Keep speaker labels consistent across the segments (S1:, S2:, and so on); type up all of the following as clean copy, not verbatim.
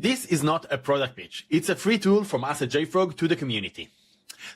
S1: This is not a product pitch. It's a free tool from us at JFrog to the community.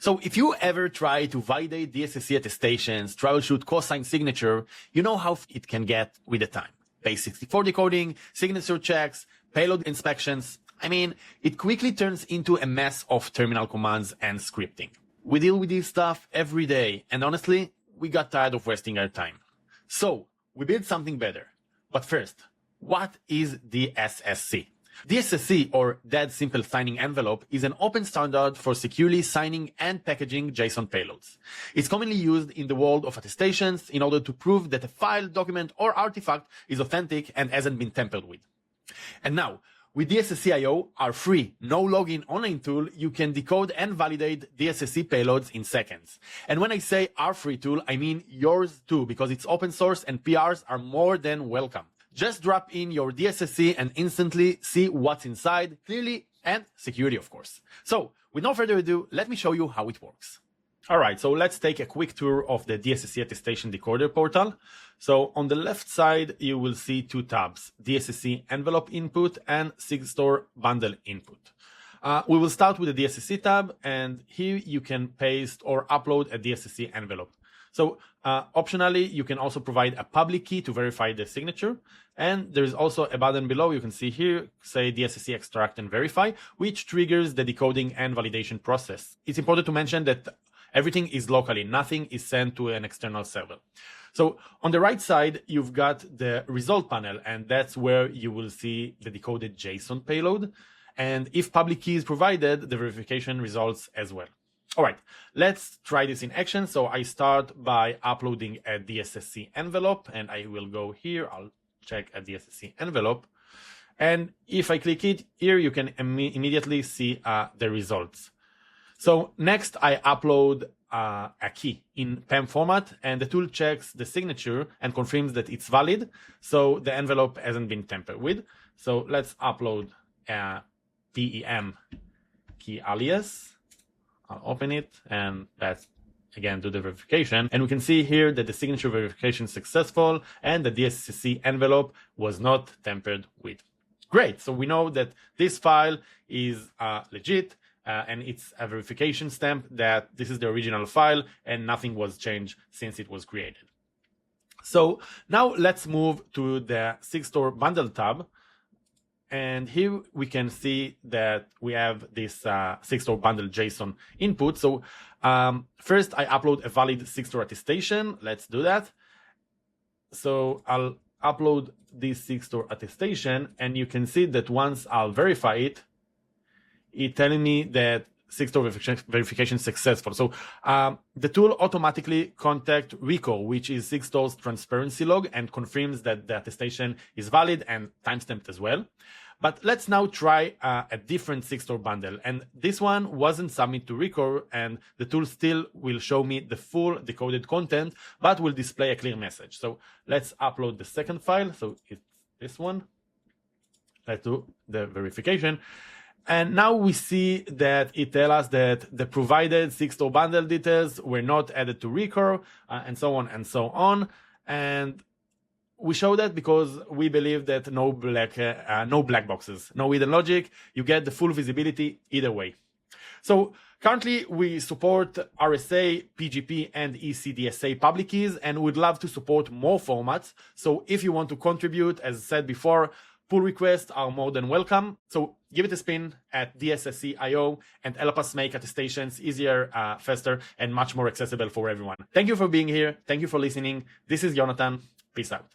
S1: So if you ever try to validate DSSE attestations, troubleshoot cosine signature, you know how it can get with the time. Base64 decoding, signature checks, payload inspections. I mean, it quickly turns into a mess of terminal commands and scripting. We deal with this stuff every day, and honestly, we got tired of wasting our time. So we built something better. But first, what is DSSE? DSSE, or Dead Simple Signing Envelope, is an open standard for securely signing and packaging JSON payloads. It's commonly used in the world of attestations in order to prove that a file, document, or artifact is authentic and hasn't been tampered with. And now, with DSSE.io, our free, no-login online tool, you can decode and validate DSSE payloads in seconds. And when I say our free tool, I mean yours too, because it's open source and PRs are more than welcome. Just drop in your DSSE and instantly see what's inside, clearly, and security, of course. So, with no further ado, let me show you how it works. All right, so let's take a quick tour of the DSSE Attestation Decoder portal. So on the left side, you will see two tabs, DSSE Envelope Input and Sigstore Bundle Input. We will start with the DSSE tab, and here you can paste or upload a DSSE envelope. So optionally, you can also provide a public key to verify the signature. And there is also a button below, you can see here, say DSSE extract and verify, which triggers the decoding and validation process. It's important to mention that everything is locally, nothing is sent to an external server. So on the right side, you've got the result panel, and that's where you will see the decoded JSON payload. And if public key is provided, the verification results as well. All right, let's try this in action. So I start by uploading a DSSE envelope, and I will go here. I'll check a DSSE envelope. And if I click it here, you can immediately see the results. So next, I upload a key in PEM format, and the tool checks the signature and confirms that it's valid. So the envelope hasn't been tampered with. So let's upload a PEM key alias. I'll open it, and let's again do the verification. And we can see here that the signature verification is successful and the DSSE envelope was not tampered with. Great, so we know that this file is legit, and it's a verification stamp that this is the original file and nothing was changed since it was created. So now let's move to the Sigstore Bundle tab. And here we can see that we have this Sigstore Bundle JSON input. So first I upload a valid Sigstore attestation. Let's do that. So I'll upload this Sigstore attestation, and you can see that once I'll verify it, it's telling me that Sigstore verification is successful. So the tool automatically contacts Rico, which is Sigstore's transparency log, and confirms that the attestation is valid and timestamped as well. But let's now try a different Sigstore bundle. And this one wasn't submitted to Rico, and the tool still will show me the full decoded content, but will display a clear message. So let's upload the second file. So it's this one. Let's do the verification. And now we see that it tells us that the provided Sigstore bundle details were not added to Rico, and so on and so on. And we show that because we believe that no black boxes, no hidden logic. You get the full visibility either way. So currently we support RSA, PGP, and ECDSA public keys, and would love to support more formats. So if you want to contribute, as said before, pull requests are more than welcome. So give it a spin at DSSE.io and help us make attestations easier, faster, and much more accessible for everyone. Thank you for being here. Thank you for listening. This is Jonathan. Peace out.